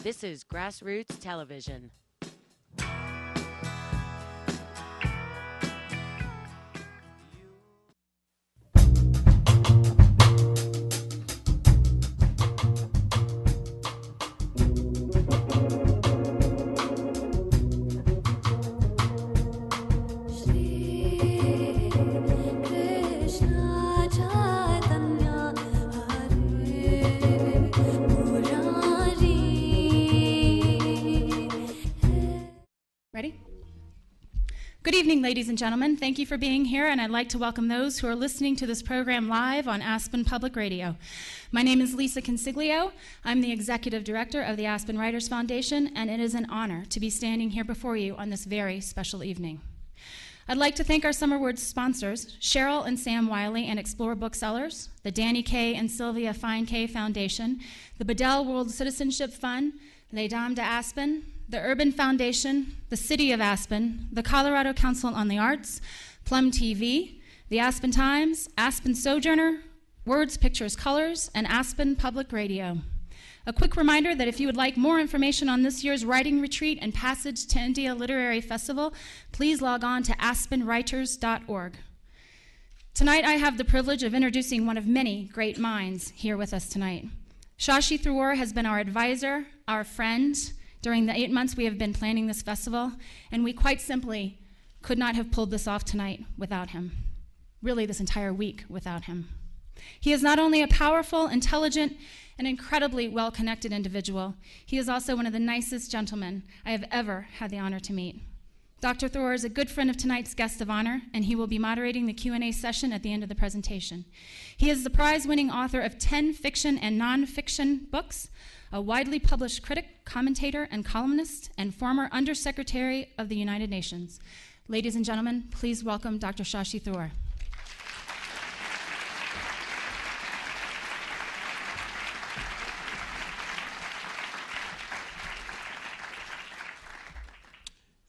This is Grassroots Television. Good evening, ladies and gentlemen. Thank you for being here, and I'd like to welcome those who are listening to this program live on Aspen Public Radio. My name is Lisa Consiglio. I'm the Executive Director of the Aspen Writers Foundation, and it is an honor to be standing here before you on this very special evening. I'd like to thank our Summer Words sponsors, Cheryl and Sam Wiley and Explore Booksellers, the Danny K. and Sylvia Fine K. Foundation, the Bedell World Citizenship Fund, Les Dames d'Aspen, the Urban Foundation, the City of Aspen, the Colorado Council on the Arts, Plum TV, the Aspen Times, Aspen Sojourner, Words, Pictures, Colors, and Aspen Public Radio. A quick reminder that if you would like more information on this year's writing retreat and Passage to India Literary Festival, please log on to aspenwriters.org. Tonight I have the privilege of introducing one of many great minds here with us tonight. Shashi Tharoor has been our advisor, our friend, during the 8 months we have been planning this festival, and we quite simply could not have pulled this off tonight without him. Really, this entire week without him. He is not only a powerful, intelligent, and incredibly well-connected individual, he is also one of the nicest gentlemen I have ever had the honor to meet. Dr. Tharoor is a good friend of tonight's guest of honor, and he will be moderating the Q&A session at the end of the presentation. He is the prize-winning author of 10 fiction and nonfiction books, a widely published critic, commentator, and columnist, and former Undersecretary of the United Nations. Ladies and gentlemen, please welcome Dr. Shashi Tharoor.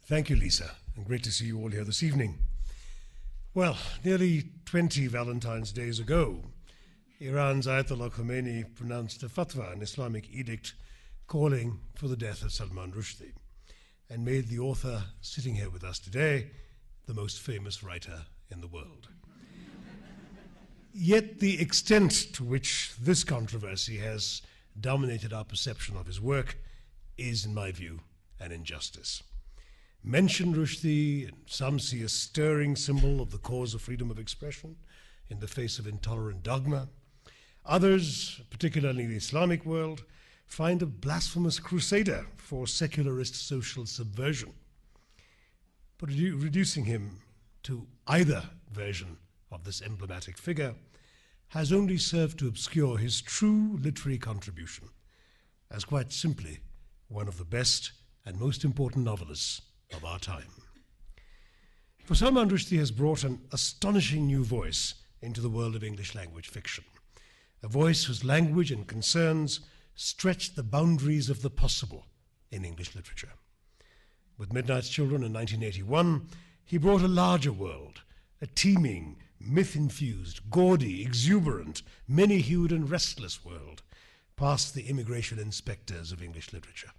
Thank you, Lisa, and great to see you all here this evening. Well, nearly 20 Valentine's Days ago, Iran's Ayatollah Khomeini pronounced a fatwa, an Islamic edict, calling for the death of Salman Rushdie, and made the author sitting here with us today the most famous writer in the world. Yet the extent to which this controversy has dominated our perception of his work is, in my view, an injustice. Mention Rushdie, and some see a stirring symbol of the cause of freedom of expression in the face of intolerant dogma. Others, particularly the Islamic world, find a blasphemous crusader for secularist social subversion. But reducing him to either version of this emblematic figure has only served to obscure his true literary contribution as quite simply one of the best and most important novelists of our time. For Salman Rushdie has brought an astonishing new voice into the world of English language fiction, a voice whose language and concerns stretch the boundaries of the possible in English literature. With Midnight's Children in 1981, he brought a larger world, a teeming, myth-infused, gaudy, exuberant, many-hued and restless world, past the immigration inspectors of English literature.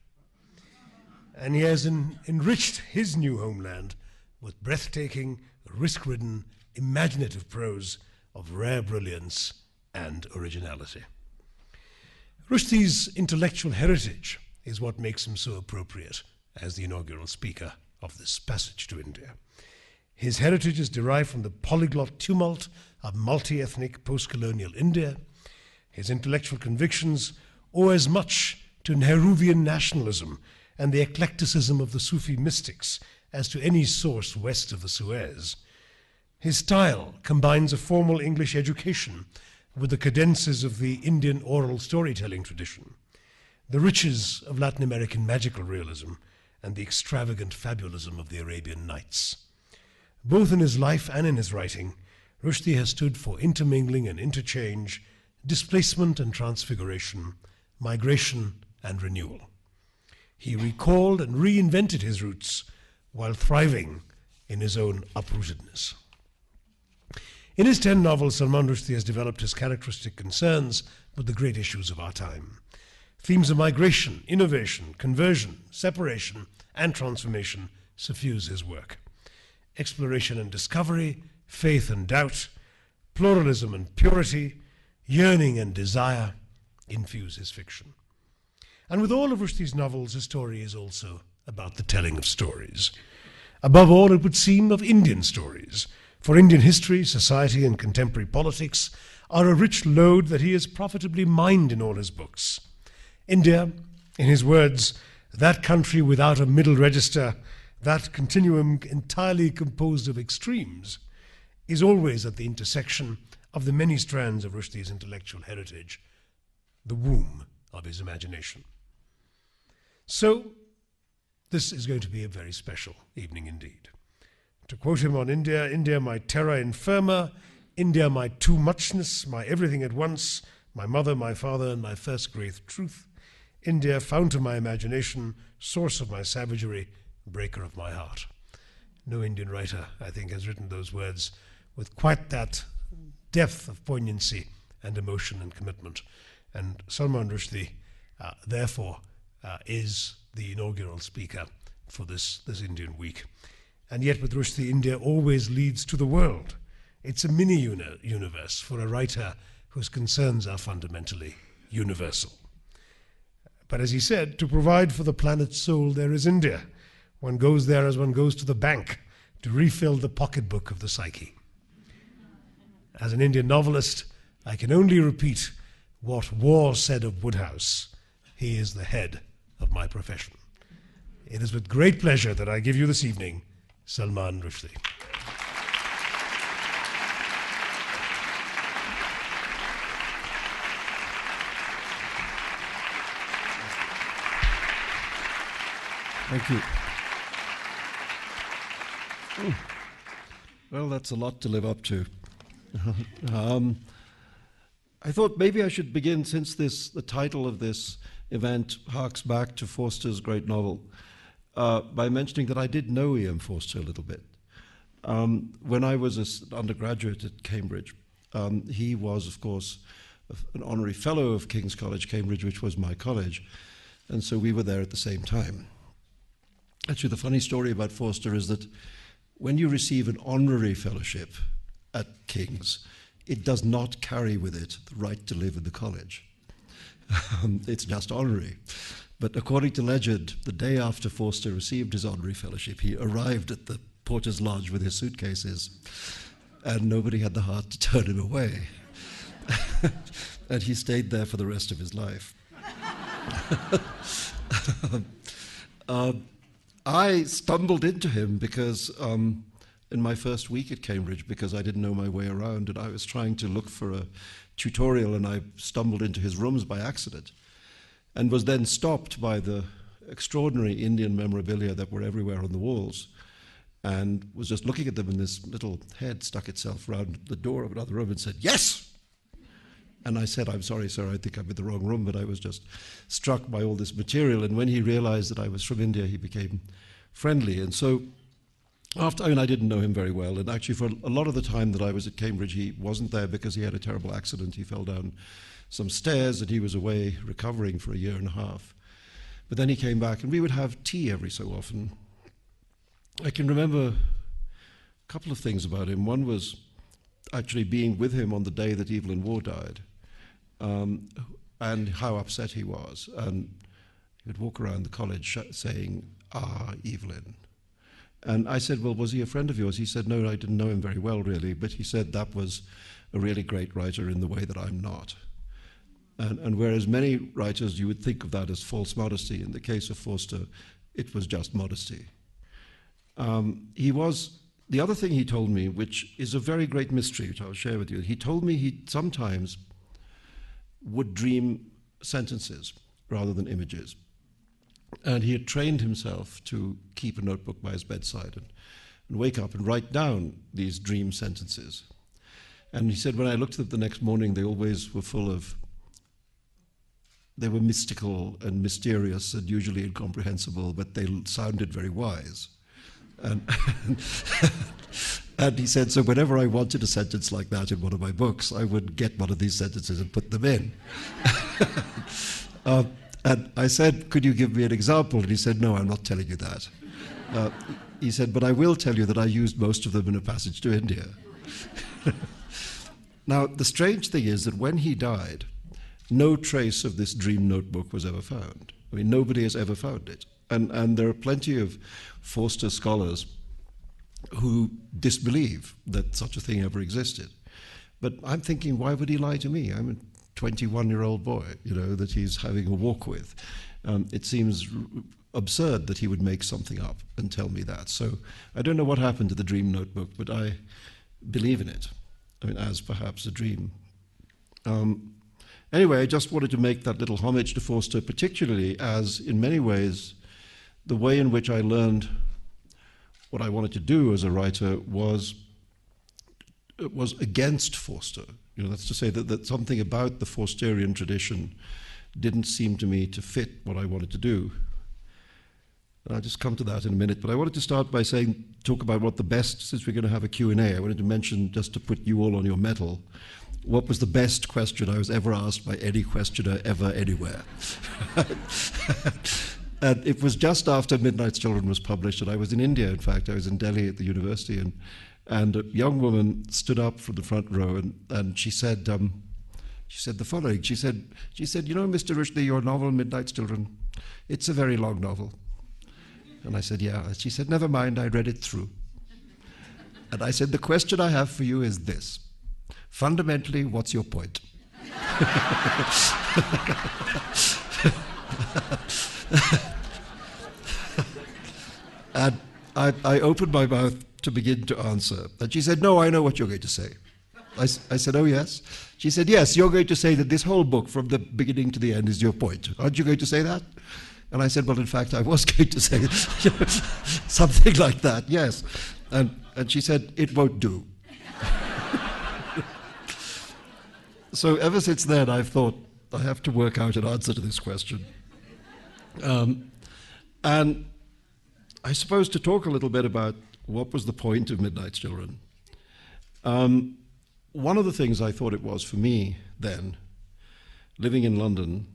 And he has enriched his new homeland with breathtaking, risk-ridden, imaginative prose of rare brilliance and originality. Rushdie's intellectual heritage is what makes him so appropriate as the inaugural speaker of this Passage to India. His heritage is derived from the polyglot tumult of multi-ethnic post-colonial India. His intellectual convictions owe as much to Nehruvian nationalism and the eclecticism of the Sufi mystics as to any source west of the Suez. His style combines a formal English education with the cadences of the Indian oral storytelling tradition, the riches of Latin American magical realism, and the extravagant fabulism of the Arabian Nights. Both in his life and in his writing, Rushdie has stood for intermingling and interchange, displacement and transfiguration, migration and renewal. He recalled and reinvented his roots while thriving in his own uprootedness. In his 10 novels, Salman Rushdie has developed his characteristic concerns with the great issues of our time. Themes of migration, innovation, conversion, separation, and transformation suffuse his work. Exploration and discovery, faith and doubt, pluralism and purity, yearning and desire infuse his fiction. And with all of Rushdie's novels, his story is also about the telling of stories. Above all, it would seem, of Indian stories, for Indian history, society, and contemporary politics are a rich lode that he has profitably mined in all his books. India, in his words, that country without a middle register, that continuum entirely composed of extremes, is always at the intersection of the many strands of Rushdie's intellectual heritage, the womb of his imagination. So, this is going to be a very special evening indeed. To quote him on India, India my terra infirma, India my too muchness, my everything at once, my mother, my father, and my first great truth, India, fount of my imagination, source of my savagery, breaker of my heart. No Indian writer, I think, has written those words with quite that depth of poignancy and emotion and commitment. And Salman Rushdie, therefore, is the inaugural speaker for this Indian week. And yet with Rushdie, India always leads to the world. It's a mini-universe for a writer whose concerns are fundamentally universal. But as he said, to provide for the planet's soul, there is India. One goes there as one goes to the bank to refill the pocketbook of the psyche. As an Indian novelist, I can only repeat what Waugh said of Woodhouse: he is the head of my profession. It is with great pleasure that I give you this evening Salman Rushdie. Thank you. Well, that's a lot to live up to. I thought maybe I should begin, since the title of this event harks back to Forster's great novel, by mentioning that I did know E.M. Forster a little bit. When I was an undergraduate at Cambridge, he was, of course, an honorary fellow of King's College, Cambridge, which was my college, and so we were there at the same time. Actually, the funny story about Forster is that when you receive an honorary fellowship at King's, it does not carry with it the right to live in the college. It's just honorary. But according to legend, the day after Forster received his honorary fellowship, he arrived at the Porter's Lodge with his suitcases, and nobody had the heart to turn him away. And he stayed there for the rest of his life. I stumbled into him because in my first week at Cambridge, because I didn't know my way around, and I was trying to look for a tutorial, and I stumbled into his rooms by accident and was then stopped by the extraordinary Indian memorabilia that were everywhere on the walls, and was just looking at them, and this little head stuck itself round the door of another room and said, "Yes!" And I said, "I'm sorry, sir, I think I'm in the wrong room," but I was just struck by all this material. And when he realized that I was from India, he became friendly. And so I didn't know him very well. And actually, for a lot of the time that I was at Cambridge, he wasn't there because he had a terrible accident. He fell down some stairs, and he was away recovering for a year and a half. But then he came back, and we would have tea every so often. I can remember a couple of things about him. One was actually being with him on the day that Evelyn Waugh died. And how upset he was. And he would walk around the college saying, "Ah, Evelyn." And I said, "Well, was he a friend of yours?" He said, "No, I didn't know him very well, really." But he said that was a really great writer in the way that I'm not. And whereas many writers, you would think of that as false modesty, in the case of Forster, it was just modesty. The other thing he told me, which is a very great mystery, which I'll share with you, he told me he sometimes would dream sentences rather than images. And he had trained himself to keep a notebook by his bedside and wake up and write down these dream sentences. And he said, when I looked at them the next morning, they always were they were mystical and mysterious and usually incomprehensible, but they sounded very wise. And he said, so whenever I wanted a sentence like that in one of my books, I would get one of these sentences and put them in. And I said, could you give me an example? And he said, no, I'm not telling you that. He said, but I will tell you that I used most of them in A Passage to India. Now, the strange thing is that when he died, no trace of this dream notebook was ever found. I mean, nobody has ever found it. And there are plenty of Forster scholars who disbelieve that such a thing ever existed. But I'm thinking, why would he lie to me? I'm a 21-year-old boy, that he's having a walk with. It seems absurd that he would make something up and tell me that. So I don't know what happened to the dream notebook, but I believe in it. I mean, as perhaps a dream. Anyway, I just wanted to make that little homage to Forster, particularly as, in many ways, the way in which I learned what I wanted to do as a writer was against Forster. That's to say that something about the Forsterian tradition didn't seem to me to fit what I wanted to do. And I'll just come to that in a minute. But I wanted to start by talk about what the best, since we're going to have a Q&A, I wanted to mention, just to put you all on your mettle, what was the best question I was ever asked by any questioner ever anywhere. And it was just after Midnight's Children was published, and I was in India, in fact. I was in Delhi at the university, and a young woman stood up from the front row, and she said the following. She said, Mr. Rushdie, your novel, Midnight's Children, it's a very long novel. And I said, yeah. She said, never mind, I read it through. And I said, the question I have for you is this. Fundamentally, what's your point? And I opened my mouth to begin to answer. And she said, no, I know what you're going to say. I said, oh, yes? She said, yes, you're going to say that this whole book from the beginning to the end is your point. Aren't you going to say that? And I said, well, in fact, I was going to say something like that, yes. And she said, it won't do. So ever since then, I've thought, I have to work out an answer to this question. And I suppose to talk a little bit about what was the point of Midnight's Children. One of the things I thought it was for me then, living in London,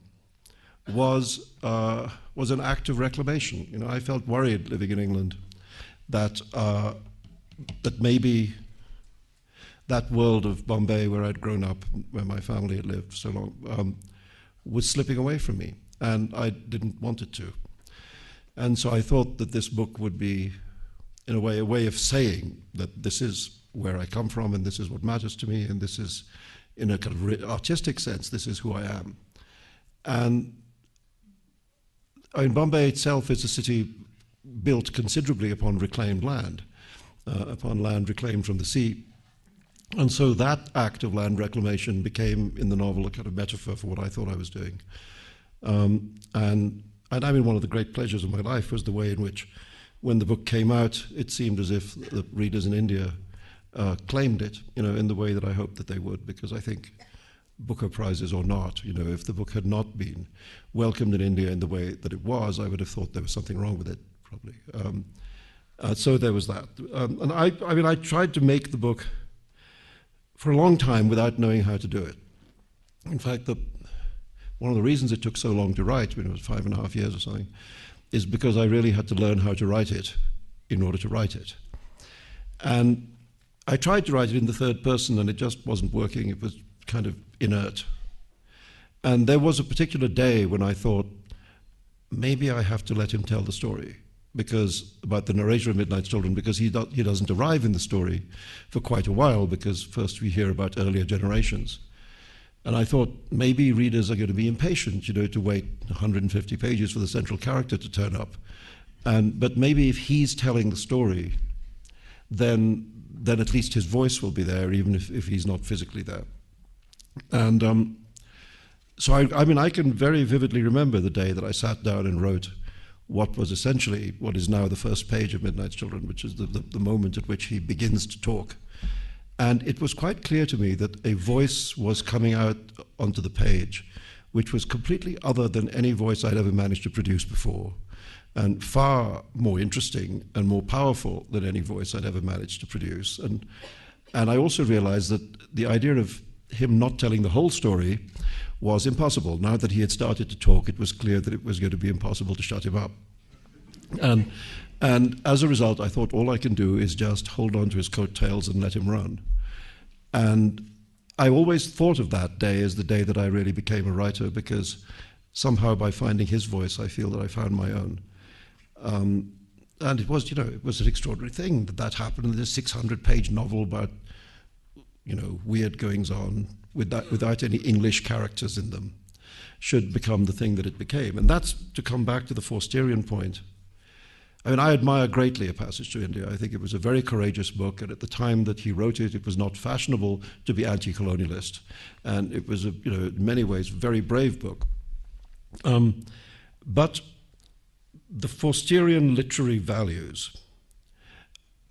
was an act of reclamation. I felt worried living in England that maybe that world of Bombay where I'd grown up, where my family had lived so long, was slipping away from me, and I didn't want it to. And so I thought that this book would be, in a way of saying that this is where I come from, and this is what matters to me, and this is, in a kind of artistic sense, this is who I am. And Bombay itself is a city built considerably upon reclaimed land, upon land reclaimed from the sea. And so that act of land reclamation became, in the novel, a kind of metaphor for what I thought I was doing. And I mean, one of the great pleasures of my life was the way in which, when the book came out, it seemed as if the readers in India claimed it, in the way that I hoped that they would, because I think, Booker Prizes or not, if the book had not been welcomed in India in the way that it was, I would have thought there was something wrong with it, probably. So there was that. And I tried to make the book for a long time without knowing how to do it. In fact, one of the reasons it took so long to write, when it was 5.5 years or something, is because I really had to learn how to write it in order to write it. And I tried to write it in the third person, and it just wasn't working. It was kind of inert. And there was a particular day when I thought, maybe I have to let him tell the story, because about the narrator of Midnight's Children, because he doesn't arrive in the story for quite a while, because first we hear about earlier generations. And I thought, maybe readers are going to be impatient, to wait 150 pages for the central character to turn up. But maybe if he's telling the story, then at least his voice will be there, even if he's not physically there. And so I can very vividly remember the day that I sat down and wrote what was essentially what is now the first page of Midnight's Children, which is the moment at which he begins to talk. And it was quite clear to me that a voice was coming out onto the page which was completely other than any voice I'd ever managed to produce before, and far more interesting and more powerful than any voice I'd ever managed to produce. And I also realized that the idea of him not telling the whole story was impossible. Now that he had started to talk, it was clear that it was going to be impossible to shut him up. And as a result, I thought all I can do is just hold on to his coattails and let him run. And I always thought of that day as the day that I really became a writer, because somehow by finding his voice, I feel that I found my own. And it was, it was an extraordinary thing that happened in this 600-page novel about, weird goings-on without any English characters in them, should become the thing that it became. And that's to come back to the Forsterian point. I mean, I admire greatly A Passage to India. I think it was a very courageous book, and at the time that he wrote it, it was not fashionable to be anti-colonialist. And it was, in many ways, a very brave book. But the Forsterian literary values,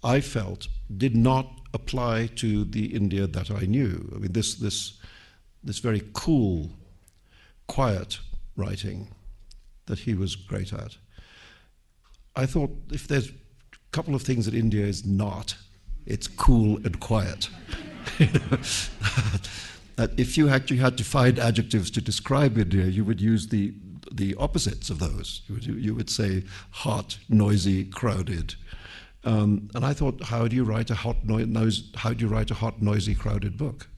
I felt, did not apply to the India that I knew. I mean, this very cool, quiet writing that he was great at. I thought, if there's a couple of things that India is not, it's cool and quiet. That if you actually had to find adjectives to describe India, you would use the opposites of those. You would say hot, noisy, crowded. And I thought, how do you write a hot, noisy, crowded book?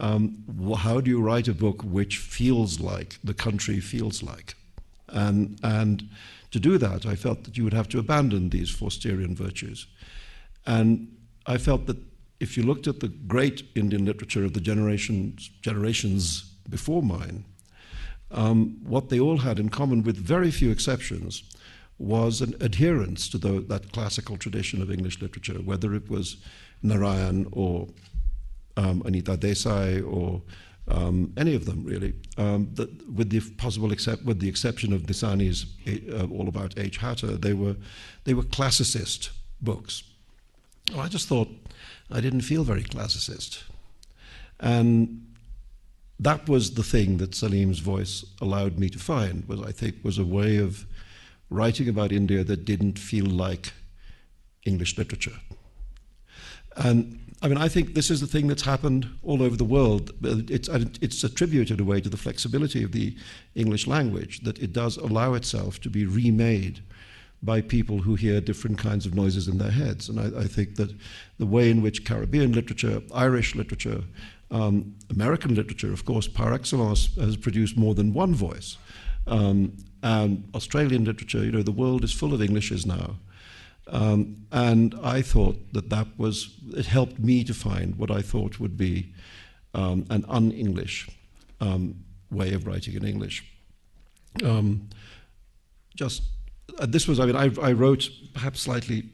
How do you write a book which feels like the country feels like? And to do that, I felt that you would have to abandon these Forsterian virtues. And I felt that if you looked at the great Indian literature of the generations before mine, what they all had in common, with very few exceptions, was an adherence to that classical tradition of English literature, whether it was Narayan or Anita Desai or any of them, really, with the exception of Nisani's All About H. Hatter. They were classicist books. I just thought I didn't feel very classicist. And that was the thing that Salim's voice allowed me to find, was a way of writing about India that didn't feel like English literature. And I mean, I think this is the thing that's happened all over the world. It's attributed in a way to the flexibility of the English language, that it does allow itself to be remade by people who hear different kinds of noises in their heads. And I think that the way in which Caribbean literature, Irish literature, American literature, of course, par excellence, has produced more than one voice. And Australian literature, the world is full of Englishes now. And I thought it helped me to find what I thought would be an un-English way of writing in English. I wrote, perhaps slightly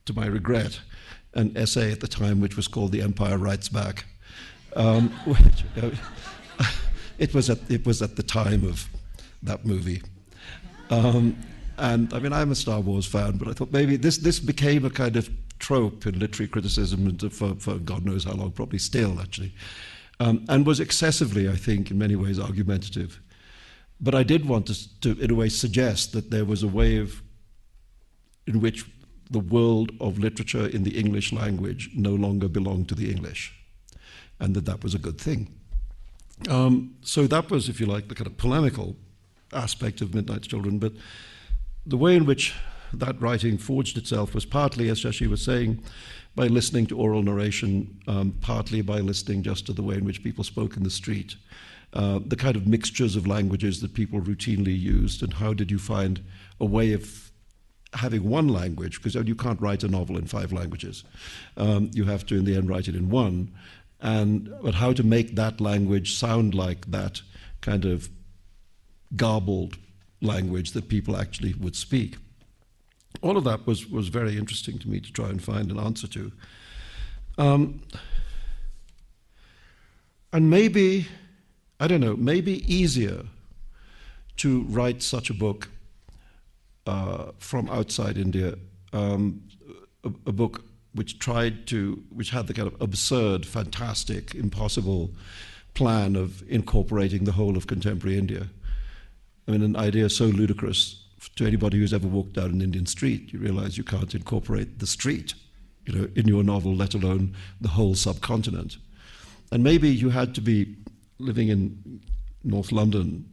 to my regret, an essay at the time which was called The Empire Writes Back. It was at the time of that movie. And I mean, I'm a Star Wars fan, but I thought maybe this became a kind of trope in literary criticism and for God knows how long, probably still, actually, and was excessively, I think, in many ways argumentative. But I did want to in a way, suggest that there was a way in which the world of literature in the English language no longer belonged to the English, and that was a good thing. So that was, if you like, the kind of polemical aspect of Midnight Children, but the way in which that writing forged itself was partly, as Shashi was saying, by listening to oral narration, partly by listening just to the way in which people spoke in the street, the kind of mixtures of languages that people routinely used, and how did you find a way of having one language, because you can't write a novel in 5 languages. You have to, in the end, write it in one. But how to make that language sound like that kind of garbled language that people actually would speak. All of that was very interesting to me to try and find an answer to. And maybe, I don't know, maybe easier to write such a book from outside India, a book which had the kind of absurd, fantastic, impossible plan of incorporating the whole of contemporary India. I mean, an idea so ludicrous to anybody who's ever walked down an Indian street. You realize you can't incorporate the street, in your novel, let alone the whole subcontinent. And maybe you had to be living in North London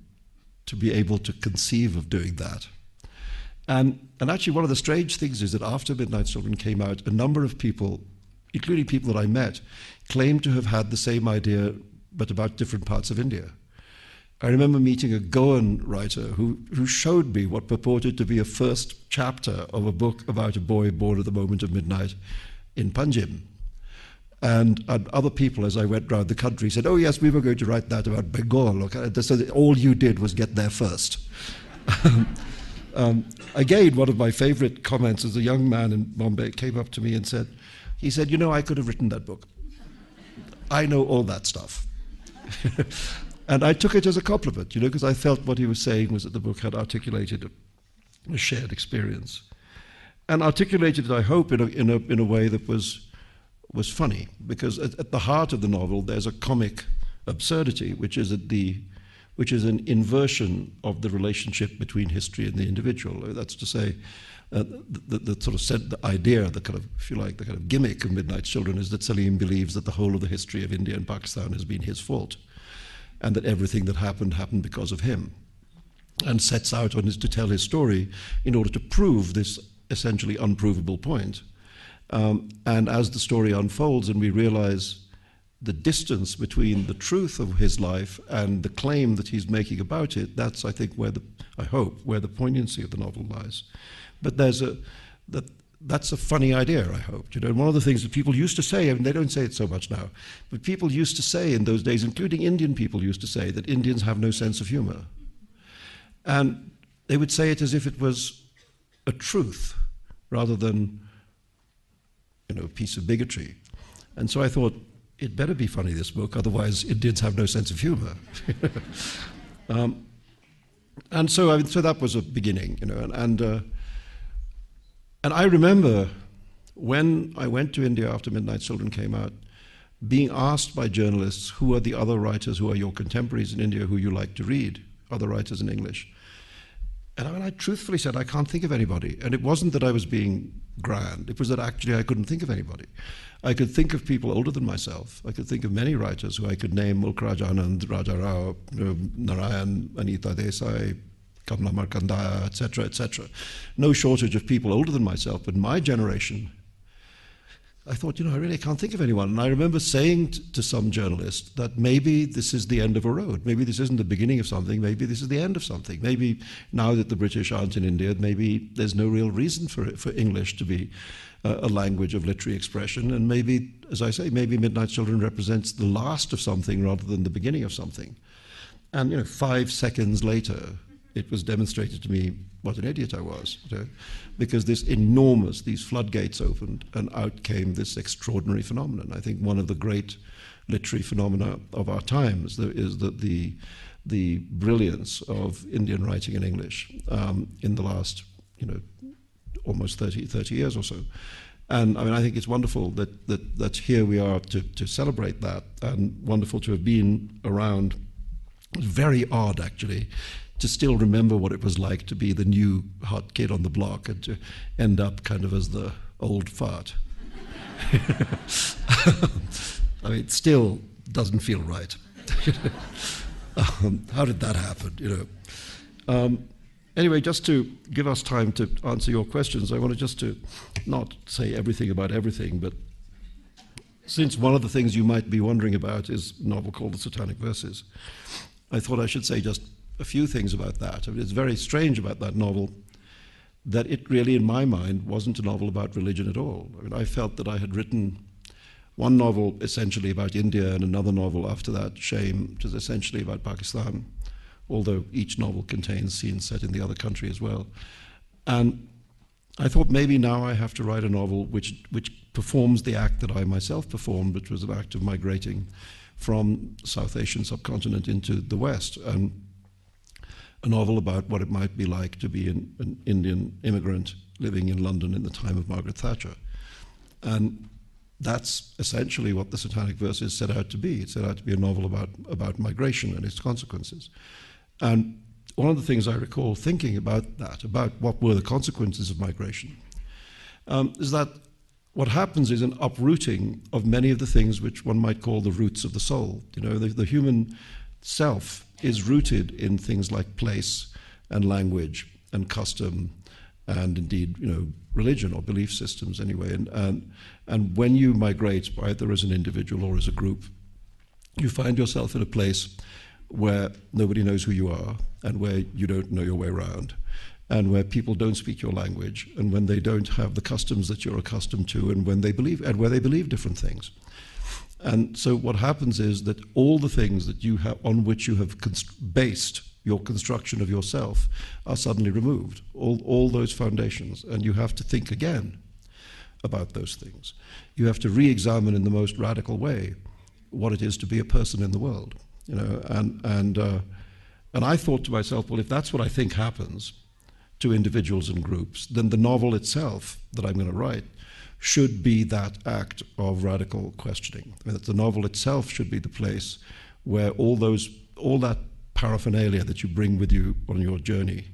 to be able to conceive of doing that. And actually one of the strange things is that after Midnight Children came out, a number of people, including people that I met, claimed to have had the same idea but about different parts of India. I remember meeting a Goan writer who showed me what purported to be a first chapter of a book about a boy born at the moment of midnight in Panjim. And other people, as I went round the country, said, oh yes, we were going to write that about Bengal. Okay? So all you did was get there first. Again, one of my favorite comments as a young man in Bombay came up to me and said, he said, you know, I could have written that book. I know all that stuff. And I took it as a compliment, you know, because I felt what he was saying was that the book had articulated a shared experience. And articulated it, I hope, in a way that was funny, because at the heart of the novel there's a comic absurdity, which is an inversion of the relationship between history and the individual. That's to say, the sort of the idea, the kind of, if you like, the kind of gimmick of Midnight Children is that Salim believes that the whole of the history of India and Pakistan has been his fault, and that everything that happened because of him, and sets out on to tell his story in order to prove this essentially unprovable point. And as the story unfolds and we realize the distance between the truth of his life and the claim that he's making about it, that's, I think, where the poignancy of the novel lies. But that's a funny idea, I hope. You know, and one of the things that people used to say, I mean, they don't say it so much now, but people used to say in those days, including Indian people used to say, that Indians have no sense of humor. And they would say it as if it was a truth rather than, you know, a piece of bigotry. And so I thought, it better be funny, this book, otherwise Indians have no sense of humor. And so that was a beginning, you know, and I remember when I went to India after Midnight Children came out, being asked by journalists, who are the other writers who are your contemporaries in India who you like to read, other writers in English. And I truthfully said, I can't think of anybody. And it wasn't that I was being grand, it was that actually I couldn't think of anybody. I could think of people older than myself. I could think of many writers who I could name: Mulk Rajanand, Raja Rao, Narayan, Anita Desai, Kamla Markandaya, etc., etc. No shortage of people older than myself, but my generation, I thought, you know, I really can't think of anyone. And I remember saying to some journalist that maybe this is the end of a road. Maybe this isn't the beginning of something. Maybe this is the end of something. Maybe now that the British aren't in India, maybe there's no real reason for English to be a language of literary expression. And maybe, as I say, maybe Midnight Children represents the last of something rather than the beginning of something. And, you know, 5 seconds later, it was demonstrated to me what an idiot I was, you know, because these floodgates opened and out came this extraordinary phenomenon. I think one of the great literary phenomena of our times is that the brilliance of Indian writing in English in the last, you know, almost 30 years or so. And I mean, I think it's wonderful that here we are to celebrate that, and wonderful to have been around. It's very odd, actually, to still remember what it was like to be the new hot kid on the block and to end up kind of as the old fart. I mean, it still doesn't feel right. How did that happen, you know? Anyway, just to give us time to answer your questions, I wanted just to not say everything about everything, but since one of the things you might be wondering about is a novel called The Satanic Verses, I thought I should say just a few things about that. I mean, it's very strange about that novel that it really, in my mind, wasn't a novel about religion at all. I mean, I felt that I had written one novel essentially about India and another novel after that, Shame, which is essentially about Pakistan, although each novel contains scenes set in the other country as well. And I thought maybe now I have to write a novel which performs the act that I myself performed, which was an act of migrating from South Asian subcontinent into the West, and a novel about what it might be like to be an Indian immigrant living in London in the time of Margaret Thatcher. And that's essentially what The Satanic Verses set out to be. It set out to be a novel about migration and its consequences. And one of the things I recall thinking about that, about what were the consequences of migration, is that what happens is an uprooting of many of the things which one might call the roots of the soul. You know, the human self is rooted in things like place and language and custom and indeed, religion or belief systems anyway. And when you migrate, either as an individual or as a group, you find yourself in a place where nobody knows who you are and where you don't know your way around and where people don't speak your language and when they don't have the customs that you're accustomed to and when they believe and where they believe different things. And so what happens is that all the things that you have on which you have based your construction of yourself are suddenly removed, all those foundations, and you have to think again about those things. You have to re-examine in the most radical way what it is to be a person in the world, and I thought to myself, well, if that's what I think happens to individuals and groups, then the novel itself that I'm going to write should be that act of radical questioning. I mean, that the novel itself should be the place where all that paraphernalia that you bring with you on your journey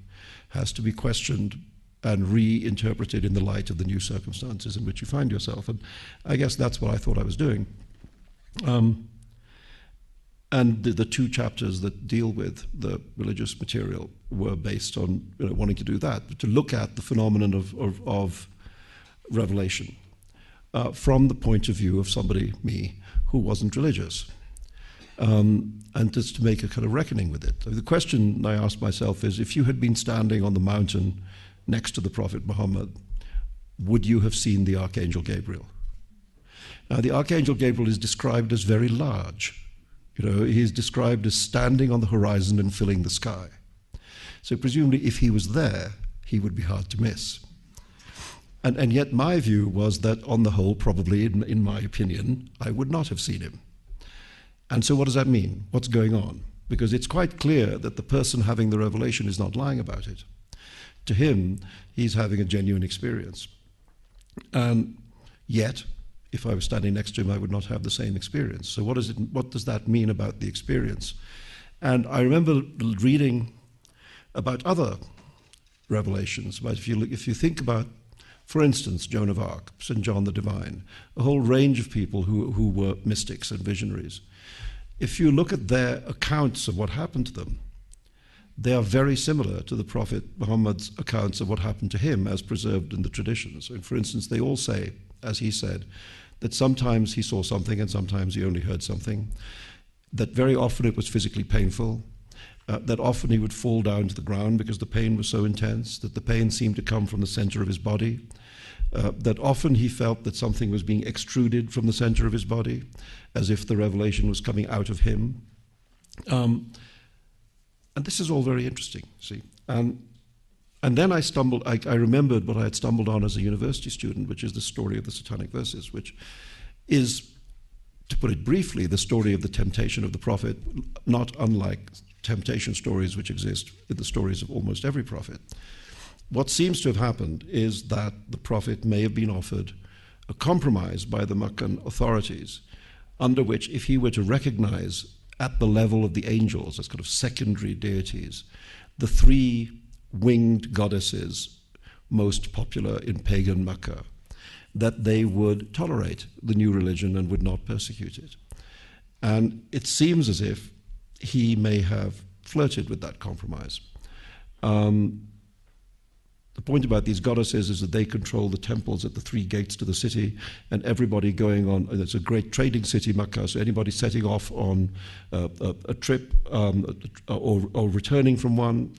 has to be questioned and reinterpreted in the light of the new circumstances in which you find yourself. And I guess that's what I thought I was doing. And the two chapters that deal with the religious material were based on wanting to do that, to look at the phenomenon of revelation from the point of view of somebody, me, who wasn't religious. And just to make a kind of reckoning with it. The question I asked myself is, if you had been standing on the mountain next to the Prophet Muhammad, would you have seen the Archangel Gabriel? Now, the Archangel Gabriel is described as very large. He is described as standing on the horizon and filling the sky. So presumably, if he was there, he would be hard to miss. And yet my view was that, on the whole, probably, in my opinion, I would not have seen him. And so what does that mean? What's going on? Because it's quite clear that the person having the revelation is not lying about it. To him, he's having a genuine experience. And yet, if I was standing next to him, I would not have the same experience. So what does that mean about the experience? And I remember reading about other revelations. But if you think about, for instance, Joan of Arc, St. John the Divine, a whole range of people who were mystics and visionaries, if you look at their accounts of what happened to them, they are very similar to the Prophet Muhammad's accounts of what happened to him as preserved in the traditions. And for instance, they all say, as he said, that sometimes he saw something and sometimes he only heard something, that very often it was physically painful, that often he would fall down to the ground because the pain was so intense, that the pain seemed to come from the center of his body, that often he felt that something was being extruded from the center of his body, as if the revelation was coming out of him. And this is all very interesting, see. And then I remembered what I had stumbled on as a university student, which is the story of the Satanic verses, which is, to put it briefly, the story of the temptation of the prophet, not unlike temptation stories which exist in the stories of almost every prophet. What seems to have happened is that the prophet may have been offered a compromise by the Meccan authorities, under which, if he were to recognize at the level of the angels as kind of secondary deities, the three winged goddesses most popular in pagan Mecca, that they would tolerate the new religion and would not persecute it. And it seems as if he may have flirted with that compromise. The point about these goddesses is that they control the temples at the three gates to the city, and everybody going on, and it's a great trading city, Makkah, so anybody setting off on a trip or returning from one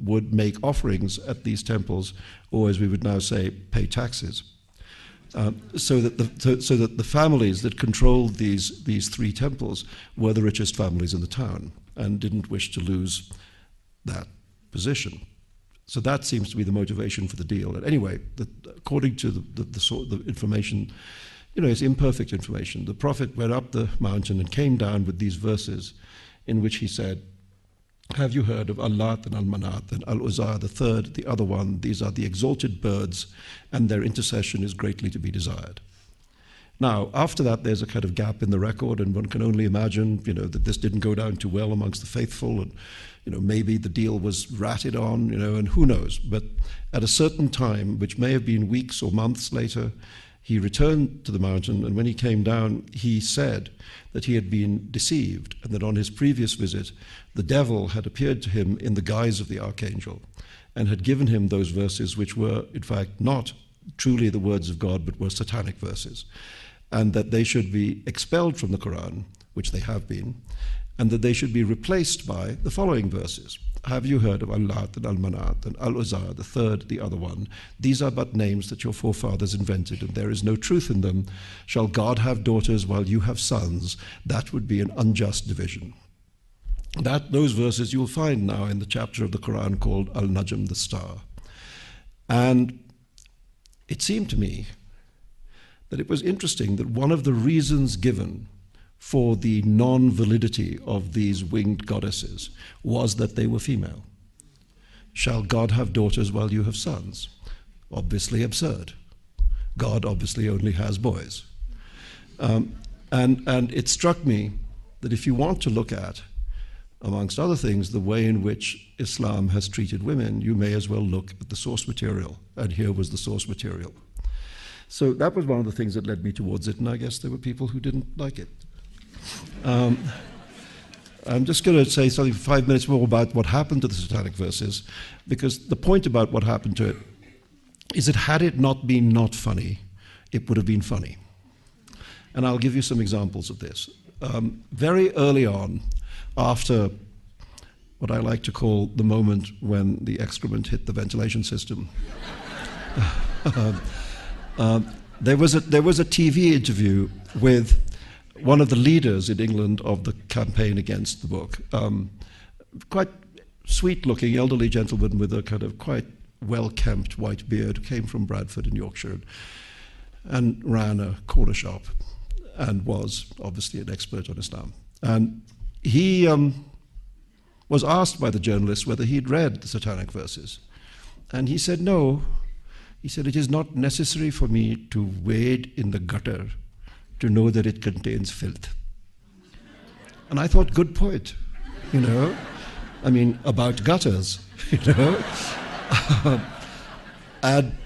would make offerings at these temples, or as we would now say, pay taxes. So that the families that controlled these three temples were the richest families in the town and didn't wish to lose that position. So that seems to be the motivation for the deal. And anyway, according to the information, it's imperfect information. The prophet went up the mountain and came down with these verses in which he said, "Have you heard of Allat and Al-Manat and Al-Uzza, the third, the other one? These are the exalted birds, and their intercession is greatly to be desired." Now, after that, there's a kind of gap in the record, and one can only imagine, that this didn't go down too well amongst the faithful, and, maybe the deal was ratted on, and who knows. But at a certain time, which may have been weeks or months later, he returned to the mountain, and when he came down, he said that he had been deceived, and that on his previous visit, the devil had appeared to him in the guise of the archangel, and had given him those verses which were, in fact, not truly the words of God, but were satanic verses, and that they should be expelled from the Quran, which they have been, and that they should be replaced by the following verses. Have you heard of Al-Lat and Al-Manat and Al-Uzza, the third, the other one? These are but names that your forefathers invented, and there is no truth in them. Shall God have daughters while you have sons? That would be an unjust division. Those verses you'll find now in the chapter of the Quran called Al-Najm, the star. And it seemed to me that it was interesting that one of the reasons given for the non-validity of these winged goddesses was that they were female. Shall God have daughters while you have sons? Obviously absurd. God obviously only has boys. And it struck me that if you want to look at, amongst other things, the way in which Islam has treated women, you may as well look at the source material. And here was the source material. So that was one of the things that led me towards it, and I guess there were people who didn't like it. I'm just going to say something for 5 minutes more about what happened to the Satanic verses, because the point about what happened to it is that had it not been not funny, it would have been funny. And I'll give you some examples of this. Very early on, after what I like to call the moment when the excrement hit the ventilation system, there was a TV interview with one of the leaders in England of the campaign against the book, quite sweet-looking elderly gentleman with a kind of quite well-kempt white beard, who came from Bradford in Yorkshire and ran a corner shop and was obviously an expert on Islam. And he was asked by the journalist whether he'd read the Satanic verses. And he said, no. He said, it is not necessary for me to wade in the gutter to know that it contains filth. And I thought, good point, you know. I mean, about gutters, you know. And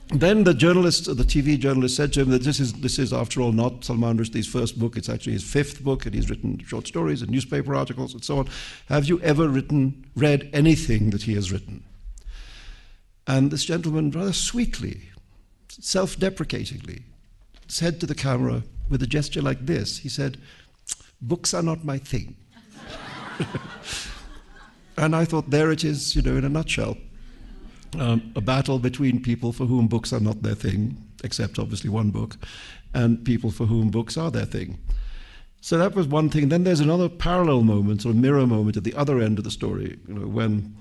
then the TV journalist said to him that this is after all not Salman Rushdie's first book, it's actually his fifth book, and he's written short stories and newspaper articles and so on. Have you ever read anything that he has written? And this gentleman, rather sweetly, self-deprecatingly, said to the camera with a gesture like this, he said, books are not my thing. And I thought, there it is, you know, in a nutshell. A battle between people for whom books are not their thing, except obviously one book, and people for whom books are their thing. So that was one thing. Then there's another parallel moment, or mirror moment at the other end of the story, you know, when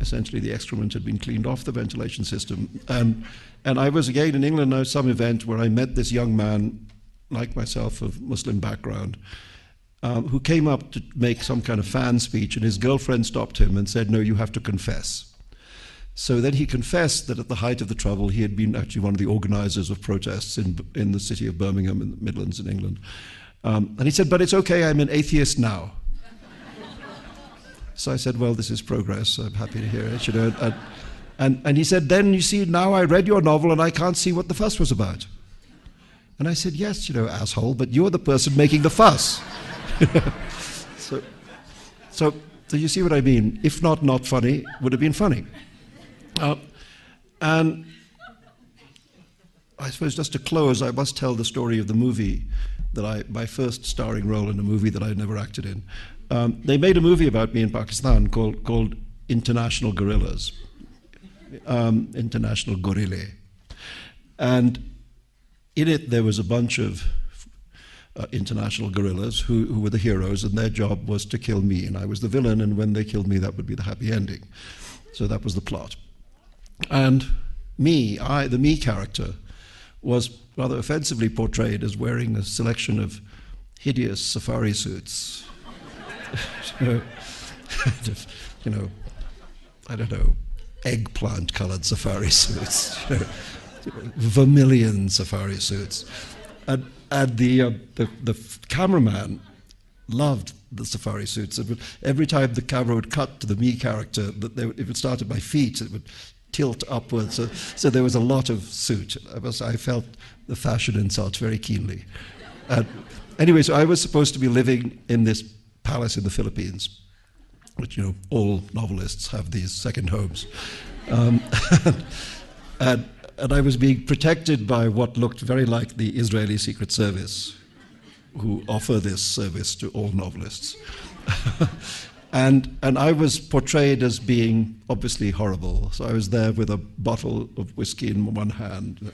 essentially the excrement had been cleaned off the ventilation system. And I was again in England now, some event where I met this young man, like myself, of Muslim background, who came up to make some kind of fan speech, and his girlfriend stopped him and said, no, you have to confess. So then he confessed that at the height of the trouble, he had been actually one of the organizers of protests in the city of Birmingham in the Midlands in England. And he said, but it's okay, I'm an atheist now. So I said, well, this is progress, I'm happy to hear it, you know. And he said, then you see, now I read your novel and I can't see what the fuss was about. And I said, yes, you know, asshole, but you're the person making the fuss. So you see what I mean? If not funny, would have been funny. And I suppose just to close, I must tell the story of the movie my first starring role in a movie that I never acted in. They made a movie about me in Pakistan called International Guerrillas, International Gorille. And in it there was a bunch of international guerrillas who were the heroes, and their job was to kill me, and I was the villain, and when they killed me, that would be the happy ending. So that was the plot. And the me character, was rather offensively portrayed as wearing a selection of hideous safari suits. You know, I don't know, eggplant-colored safari suits, you know, vermilion safari suits. And the cameraman loved the safari suits. Every time the camera would cut to the me character, it would start at my feet, it would tilt upwards. So there was a lot of suit. I felt the fashion insult very keenly. Anyway, so I was supposed to be living in this palace in the Philippines, which, all novelists have these second homes. And I was being protected by what looked very like the Israeli Secret Service, who offer this service to all novelists. And I was portrayed as being obviously horrible. So I was there with a bottle of whiskey in one hand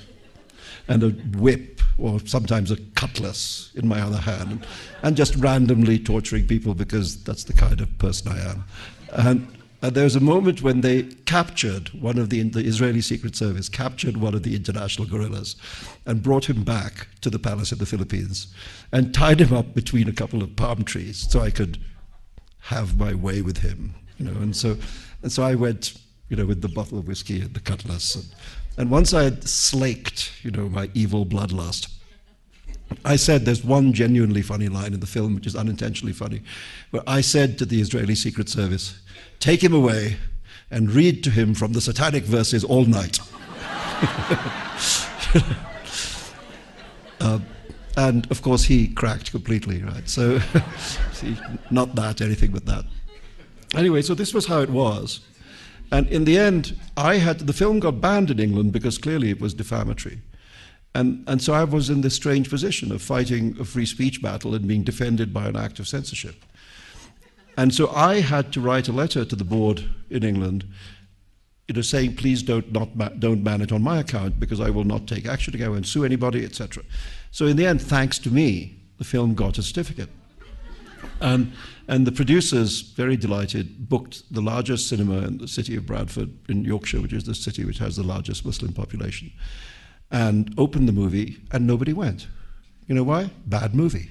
and a whip, or sometimes a cutlass in my other hand, and just randomly torturing people because that's the kind of person I am. And there was a moment when they captured one of the Israeli Secret Service captured one of the international guerrillas and brought him back to the palace in the Philippines and tied him up between a couple of palm trees so I could have my way with him, And so I went, with the bottle of whiskey and the cutlass. And once I had slaked, my evil bloodlust, I said, there's one genuinely funny line in the film, which is unintentionally funny, where I said to the Israeli Secret Service, take him away and read to him from the Satanic verses all night. And of course he cracked completely, right? So, see, not that, anything but that. Anyway, so this was how it was. And in the end, the film got banned in England because clearly it was defamatory. And so I was in this strange position of fighting a free speech battle and being defended by an act of censorship. And so I had to write a letter to the board in England, saying, please don't ban it on my account because I will not take action, I won't sue anybody, etc. So in the end, thanks to me, the film got a certificate. And the producers, very delighted, booked the largest cinema in the city of Bradford in Yorkshire, which is the city which has the largest Muslim population, and opened the movie, and nobody went. You know why? Bad movie.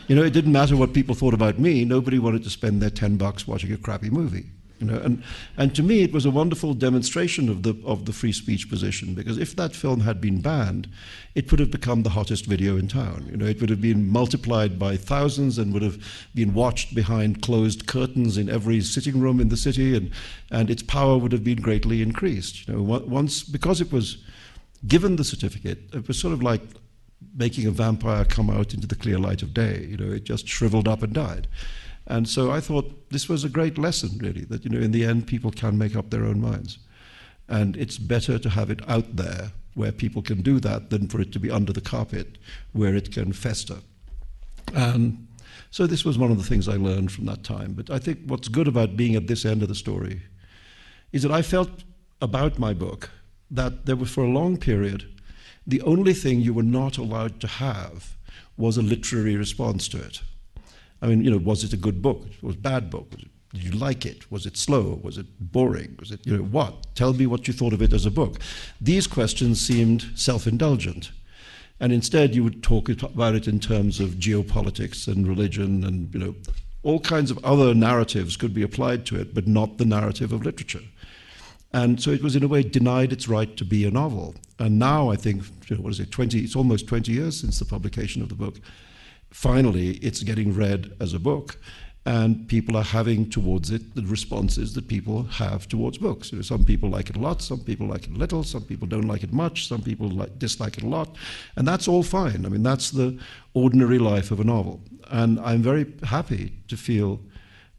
It didn't matter what people thought about me. Nobody wanted to spend their $10 watching a crappy movie. And to me, it was a wonderful demonstration of the free speech position, because if that film had been banned, it would have become the hottest video in town. It would have been multiplied by thousands and would have been watched behind closed curtains in every sitting room in the city, and its power would have been greatly increased. Once, because it was given the certificate, it was sort of like making a vampire come out into the clear light of day. It just shriveled up and died. And so I thought this was a great lesson, really, that, in the end, people can make up their own minds. And it's better to have it out there where people can do that than for it to be under the carpet where it can fester. And so this was one of the things I learned from that time. But I think what's good about being at this end of the story is that I felt about my book that there was, for a long period, the only thing you were not allowed to have was a literary response to it. I mean, was it a good book? Was it a bad book? Did you like it? Was it slow? Was it boring? Was it, what? Tell me what you thought of it as a book. These questions seemed self-indulgent. And instead, you would talk about it in terms of geopolitics and religion and, all kinds of other narratives could be applied to it, but not the narrative of literature. And so it was, in a way, denied its right to be a novel. And now, I think, it's almost 20 years since the publication of the book. Finally, it's getting read as a book, and people are having towards it the responses that people have towards books. Some people like it a lot, some people like it a little, some people don't like it much, some people dislike it a lot, and that's all fine. I mean, that's the ordinary life of a novel. And I'm very happy to feel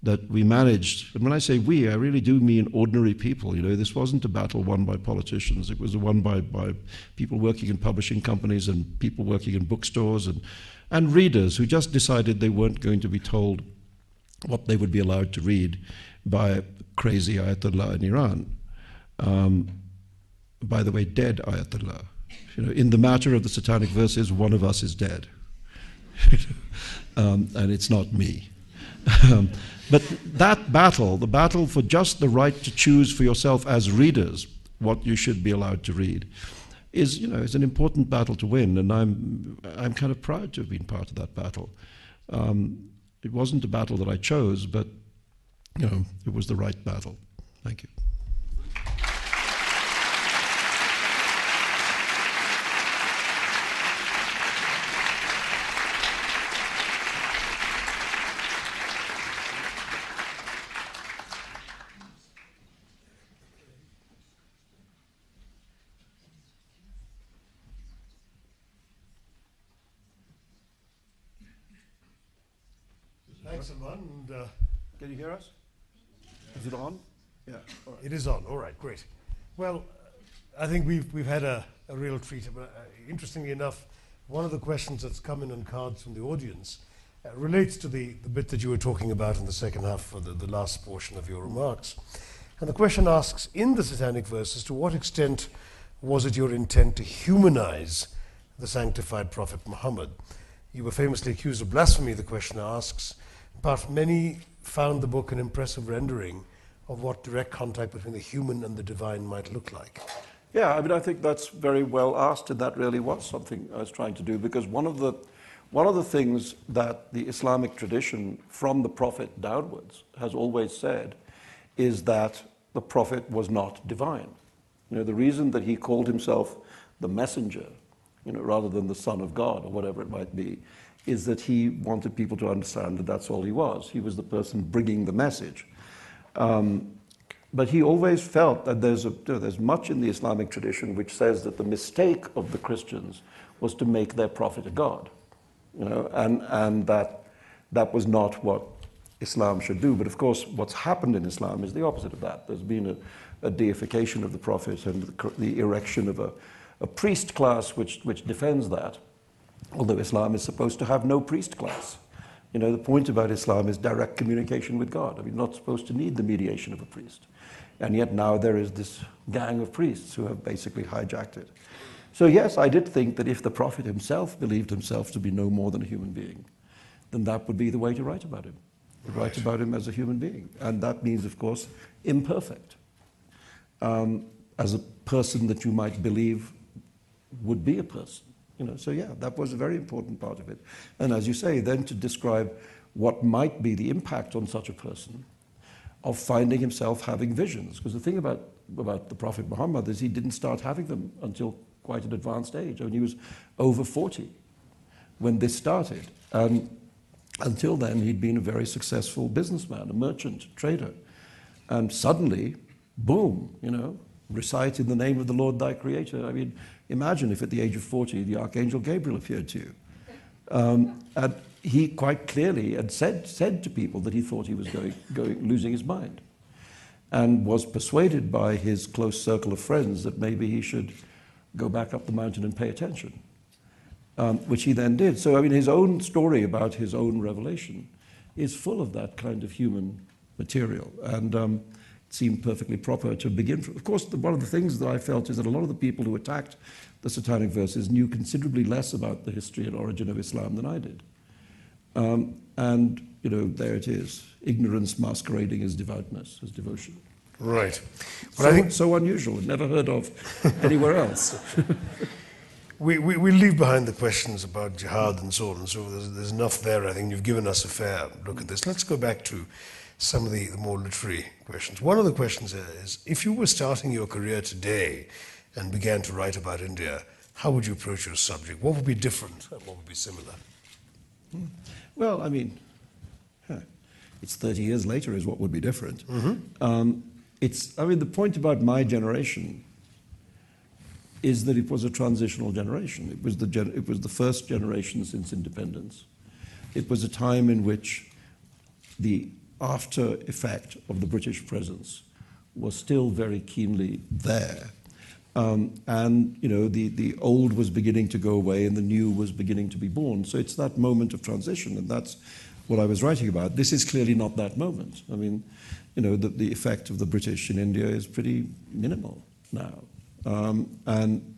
that we managed, and when I say we, I really do mean ordinary people. This wasn't a battle won by politicians. It was won by people working in publishing companies and people working in bookstores and readers who just decided they weren't going to be told what they would be allowed to read by a crazy Ayatollah in Iran. By the way, dead Ayatollah. In the matter of the Satanic verses, one of us is dead. And it's not me. But that battle, the battle for just the right to choose for yourself as readers what you should be allowed to read, is an important battle to win, and I'm kind of proud to have been part of that battle. It wasn't a battle that I chose, but it was the right battle. Thank you. Thanks, Salman. And, Can you hear us? Is it on? Yeah. All right. it is on. All right, great. Well, I think we've had a real treat. But, interestingly enough, one of the questions that's come in on cards from the audience relates to the bit that you were talking about in the second half, or the last portion of your remarks. And the question asks, in the Satanic verses, to what extent was it your intent to humanize the sanctified Prophet Muhammad? You were famously accused of blasphemy, the questioner asks, but many found the book an impressive rendering of what direct contact between the human and the divine might look like. Yeah, I mean, I think that's very well asked, and that really was something I was trying to do, because one of the things that the Islamic tradition from the Prophet downwards has always said is that the Prophet was not divine. You know, the reason that he called himself the messenger, you know, rather than the Son of God or whatever it might be, is that he wanted people to understand that that's all he was. He was the person bringing the message. But he always felt that there's much in the Islamic tradition which says that the mistake of the Christians was to make their prophet a god, you know, and that was not what Islam should do. But of course, what's happened in Islam is the opposite of that. There's been a deification of the prophet and the erection of a priest class which defends that, although Islam is supposed to have no priest class. You know, the point about Islam is direct communication with God. I mean, you're not supposed to need the mediation of a priest. And yet now there is this gang of priests who have basically hijacked it. So yes, I did think that if the Prophet himself believed himself to be no more than a human being, then that would be the way to write about him. To write about him as a human being. And that means, of course, imperfect. As a person that you might believe would be a person. You know, so yeah, that was a very important part of it. And as you say, then to describe what might be the impact on such a person of finding himself having visions. Because the thing about the Prophet Muhammad is he didn't start having them until quite an advanced age. I mean, he was over 40 when this started. And until then, he'd been a very successful businessman, a merchant, trader. And suddenly, boom, you know, recite in the name of the Lord thy Creator. I mean, imagine if at the age of 40, the Archangel Gabriel appeared to you. And he quite clearly had said to people that he thought he was losing his mind, and was persuaded by his close circle of friends that maybe he should go back up the mountain and pay attention, which he then did. So, I mean, his own story about his own revelation is full of that kind of human material, and it seemed perfectly proper to begin from. Of course, one of the things that I felt is that a lot of the people who attacked the Satanic verses knew considerably less about the history and origin of Islam than I did. And, you know, there it is. Ignorance masquerading as devoutness, as devotion. Right. Well, I think so unusual, never heard of anywhere else. We leave behind the questions about jihad and so on, and so there's enough there. I think you've given us a fair look at this. Let's go back to some of the more literary questions. One of the questions is, if you were starting your career today and began to write about India, how would you approach your subject? What would be different and what would be similar? Well, I mean, it's 30 years later is what would be different. Mm-hmm. The point about my generation is that it was a transitional generation. It was the first generation since independence. It was a time in which the after effect of the British presence was still very keenly there. And, you know, the old was beginning to go away and the new was beginning to be born. So it's that moment of transition, and that's what I was writing about. This is clearly not that moment. I mean, you know, the effect of the British in India is pretty minimal now. And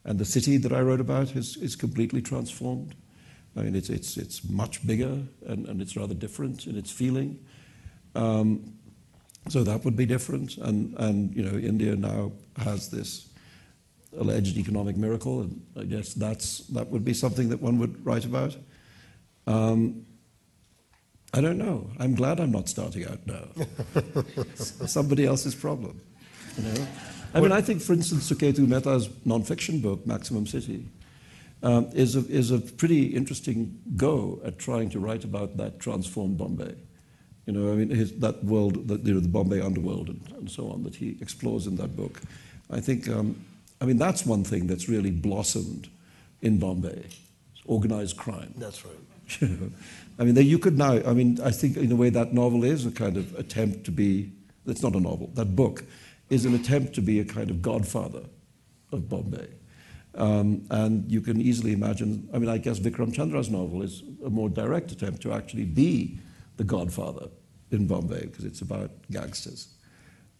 the city that I wrote about is completely transformed. I mean, it's much bigger and it's rather different in its feeling. So that would be different. And you know, India now has this alleged economic miracle, and I guess that would be something that one would write about. I don't know. I'm glad I'm not starting out now. It's somebody else's problem, you know. I mean, I think, for instance, Suketu Mehta's non-fiction book, Maximum City, is a pretty interesting go at trying to write about that transformed Bombay. You know, I mean, that world, the Bombay underworld and so on that he explores in that book. I think, I mean, that's one thing that's really blossomed in Bombay, organized crime. That's right. You know? I mean, you could now, I mean, I think in a way that novel is a kind of attempt to be, it's not a novel, that book is an attempt to be a kind of godfather of Bombay. And you can easily imagine, I mean, I guess Vikram Chandra's novel is a more direct attempt to actually be the godfather in Bombay, because it's about gangsters.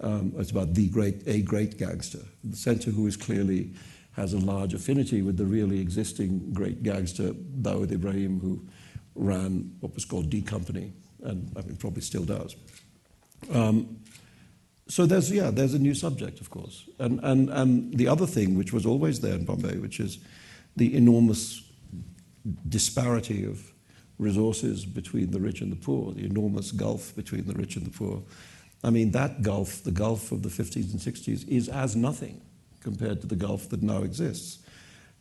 It's about a great gangster, the centre who is clearly has a large affinity with the really existing great gangster, Dawood Ibrahim, who ran what was called D Company, and I mean, probably still does. So there's a new subject, of course. And the other thing which was always there in Bombay, which is the enormous disparity of resources between the rich and the poor, the enormous gulf between the rich and the poor. I mean, that gulf, the gulf of the 50s and 60s, is as nothing compared to the gulf that now exists.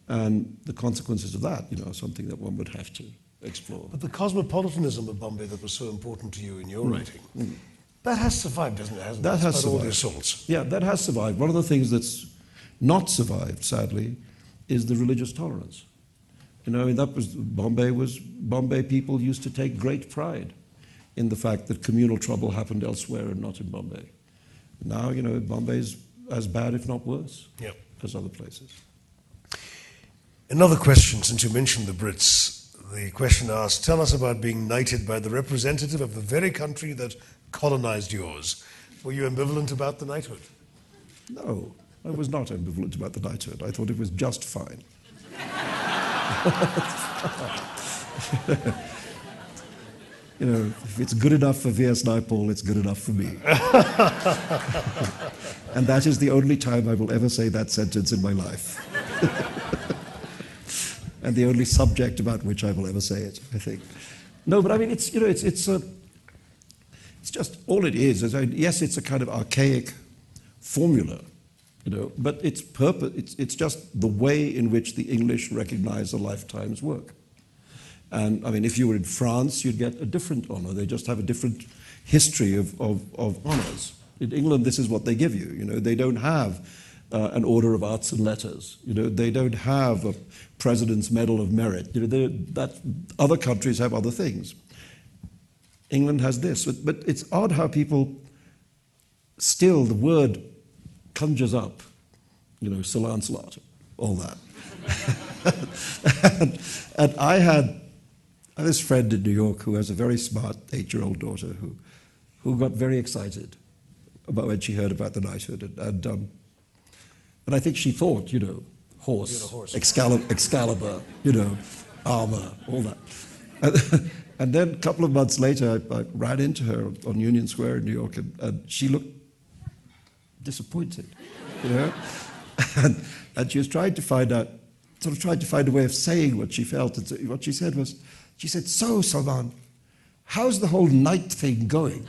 And the consequences of that, are something that one would have to explore. But the cosmopolitanism of Bombay that was so important to you in your writing, that has survived, doesn't it? Hasn't that it? has survived. All the assaults. Yeah, that has survived. One of the things that's not survived, sadly, is the religious tolerance. Bombay people used to take great pride in the fact that communal trouble happened elsewhere and not in Bombay. Now, Bombay's as bad, if not worse, as other places. Another question, since you mentioned the Brits, the question asked, tell us about being knighted by the representative of the very country that colonized yours. Were you ambivalent about the knighthood? No, I was not ambivalent about the knighthood. I thought it was just fine. If it's good enough for V.S. Naipaul, it's good enough for me. And that is the only time I will ever say that sentence in my life. And the only subject about which I will ever say it, I think. No, but I mean, it's just all it is. Yes, it's a kind of archaic formula, but its purpose, it's just the way in which the English recognize a lifetime's work. And I mean, if you were in France, you'd get a different honor. They just have a different history of honors. In England, this is what they give you. They don't have an Order of Arts and Letters. They don't have a President's Medal of Merit. Other countries have other things. England has this, but it's odd how people still, the word conjures up, Sir Lancelot, all that. and I had this friend in New York who has a very smart 8-year-old daughter who got very excited about when she heard about the knighthood. And I think she thought, horse. Excalibur, armor, all that. And then a couple of months later, I ran into her on Union Square in New York, and she looked disappointed, and she was trying to find a way of saying what she felt. And so what she said was, "So, Salman, how's the whole knight thing going?"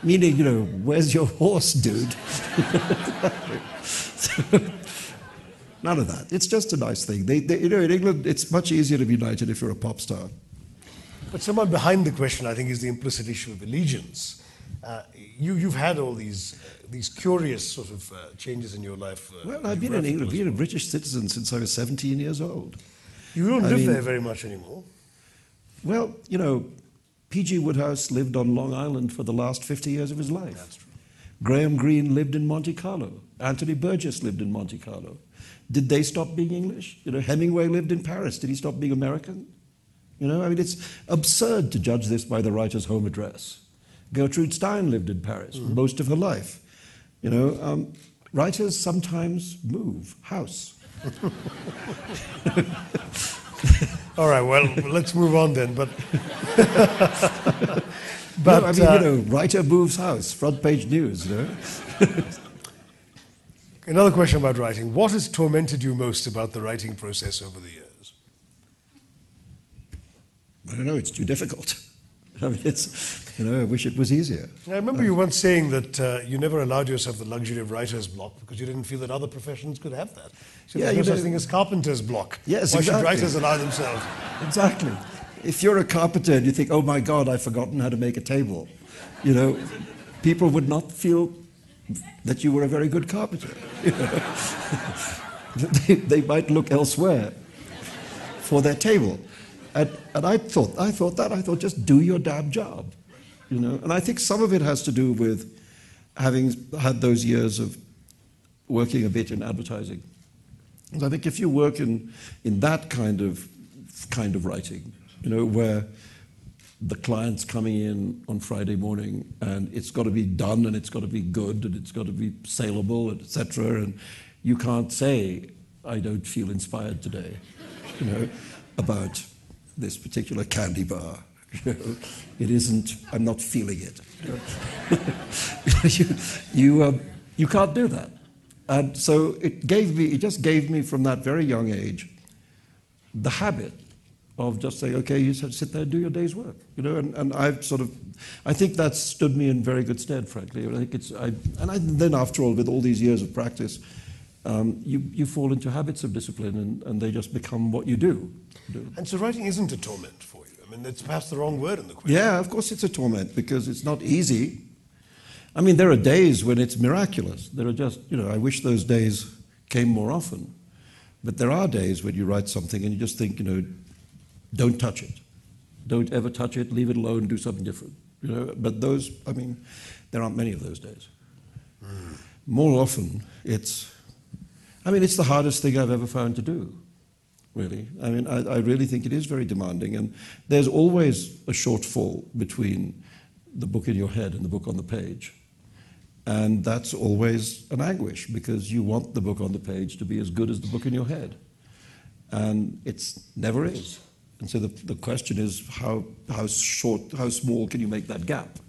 Meaning, where's your horse, dude? None of that. It's just a nice thing. In England, it's much easier to be knighted if you're a pop star. But someone behind the question, I think, is the implicit issue of allegiance. You've had all these curious sort of changes in your life. Well, I've been in England, been a British citizen since I was 17 years old. You don't live there very much anymore. Well, P.G. Wodehouse lived on Long Island for the last 50 years of his life. That's true. Graham Greene lived in Monte Carlo. Anthony Burgess lived in Monte Carlo. Did they stop being English? Hemingway lived in Paris. Did he stop being American? It's absurd to judge this by the writer's home address. Gertrude Stein lived in Paris most of her life. Writers sometimes move house. All right, well, let's move on then. But writer moves house, front page news. Another question about writing. What has tormented you most about the writing process over the years? I don't know, it's too difficult. I wish it was easier. I remember you once saying that you never allowed yourself the luxury of writer's block because you didn't feel that other professions could have that. So there's no such thing as carpenter's block. Yes, Why exactly. should writers allow themselves? Exactly. If you're a carpenter and you think, oh my God, I've forgotten how to make a table, people would not feel that you were a very good carpenter. they might look elsewhere for their table. And I thought, just do your damn job, you know. And I think some of it has to do with having had those years of working a bit in advertising. And I think if you work in that kind of writing, you know, where the client's coming in on Friday morning and it's got to be done and it's got to be good and it's got to be saleable, etc. And you can't say, I don't feel inspired today, you know, about this particular candy bar. You know, it isn't, I'm not feeling it. You can't do that. And so it just gave me from that very young age the habit of just saying, okay, you sit there and do your day's work, you know, and I think that stood me in very good stead, frankly. I think then after all, with all these years of practice, you fall into habits of discipline and they just become what you do. And so writing isn't a torment for you. I mean, it's perhaps the wrong word in the question. Yeah, of course it's a torment because it's not easy. I mean, there are days when it's miraculous. There are just, you know, I wish those days came more often. But there are days when you write something and you just think, you know, don't touch it. Don't ever touch it, leave it alone, do something different. You know, but those, I mean, there aren't many of those days. More often, it's the hardest thing I've ever found to do, really. I mean, I really think it is very demanding, and there's always a shortfall between the book in your head and the book on the page. And that's always an anguish, because you want the book on the page to be as good as the book in your head. And it never is. And so the question is, how small can you make that gap?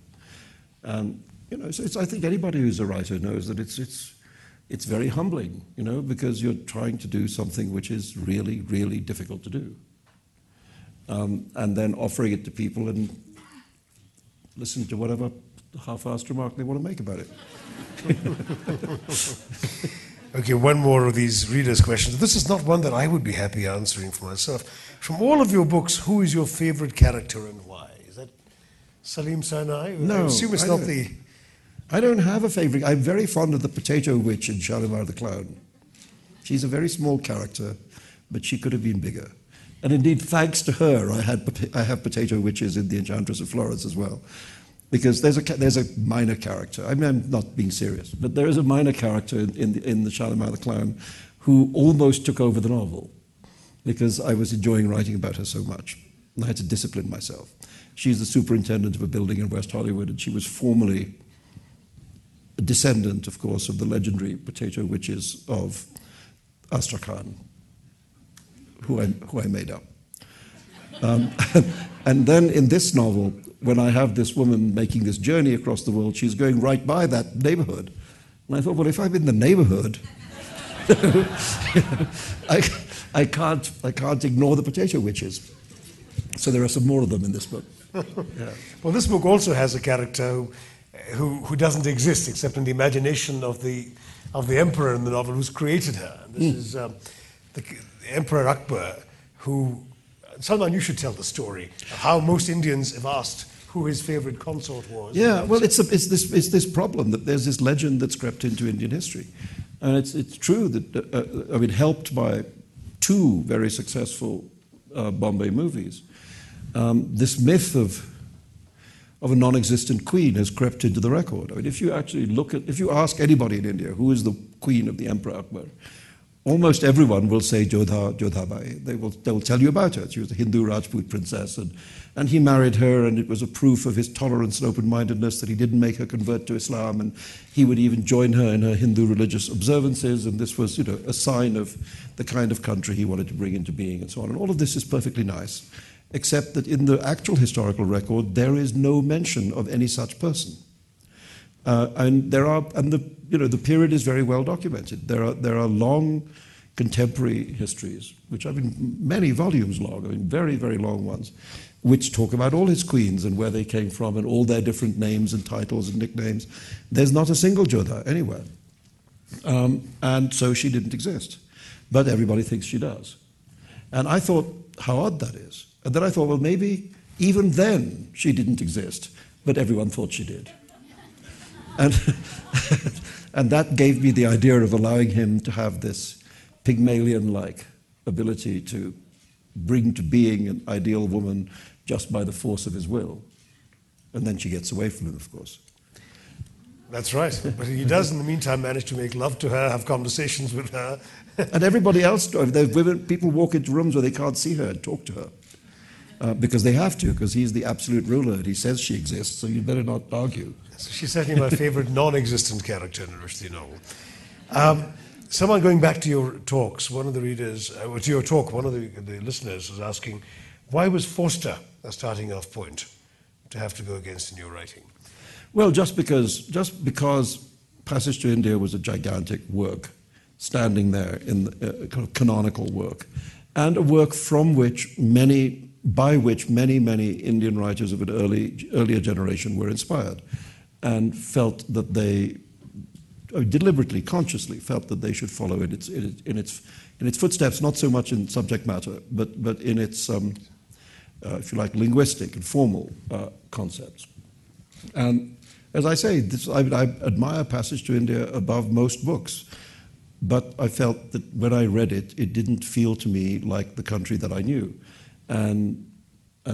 And, you know, so I think anybody who's a writer knows that it's very humbling, you know, because you're trying to do something which is really, really difficult to do. And then offering it to people and listen to whatever half-assed remark they want to make about it. Okay, one more of these readers' questions. This is not one that I would be happy answering for myself. From all of your books, who is your favorite character and why? Is that Salim Sinai? No, I assume it's not the... I don't have a favorite. I'm very fond of the potato witch in Shalimar the Clown. She's a very small character, but she could have been bigger. And indeed, thanks to her, I have potato witches in The Enchantress of Florence as well. Because there's a minor character. I mean, I'm not being serious, but there is a minor character in the Shalimar the Clown who almost took over the novel because I was enjoying writing about her so much. And I had to discipline myself. She's the superintendent of a building in West Hollywood, and she was formerly a descendant, of course, of the legendary potato witches of Astrakhan, who I made up. And then in this novel, when I have this woman making this journey across the world, she's going right by that neighborhood. And I thought, well, if I'm in the neighborhood, I can't ignore the potato witches. So there are some more of them in this book. Yeah. Well, this book also has a character who doesn't exist except in the imagination of the emperor in the novel who's created her. And this is the Emperor Akbar, who... Salman, you should tell the story of how most Indians have asked who his favorite consort was. Yeah, well, it's this problem that there's this legend that's crept into Indian history. And it's true that, helped by two very successful Bombay movies, this myth of a non-existent queen has crept into the record. I mean, if you ask anybody in India who is the queen of the Emperor Akbar, almost everyone will say Jodhabai. They will tell you about her. She was a Hindu Rajput princess, and he married her, and it was a proof of his tolerance and open-mindedness that he didn't make her convert to Islam, and he would even join her in her Hindu religious observances, and this was, a sign of the kind of country he wanted to bring into being, and so on. And all of this is perfectly nice, except that in the actual historical record, there is no mention of any such person. The period is very well documented. There are long contemporary histories, which have been many volumes long, very, very long ones, which talk about all his queens and where they came from and all their different names and titles and nicknames. There's not a single Jodha anywhere. And so she didn't exist. But everybody thinks she does. And I thought, how odd that is. And then I thought, well, maybe even then she didn't exist, but everyone thought she did. And that gave me the idea of allowing him to have this Pygmalion-like ability to bring to being an ideal woman just by the force of his will. And then she gets away from him, of course. That's right. But he does, in the meantime, manage to make love to her, have conversations with her. And everybody else, people walk into rooms where they can't see her and talk to her. Because they have to, because he's the absolute ruler. And he says she exists, so you better not argue. So she's certainly my favorite non-existent character in a Rushdie novel. Someone going back to your talks, one of the readers, to your talk, one of the listeners was asking, why was Forster a starting off point to have to go against in your writing? Well, just because Passage to India was a gigantic work, standing there in kind of canonical work, and a work by which many Indian writers of an earlier generation were inspired, and felt that they deliberately, consciously felt that they should follow in its footsteps, not so much in subject matter, but in its, if you like, linguistic and formal concepts. And as I say, I admire Passage to India above most books, but I felt that when I read it, it didn't feel to me like the country that I knew. And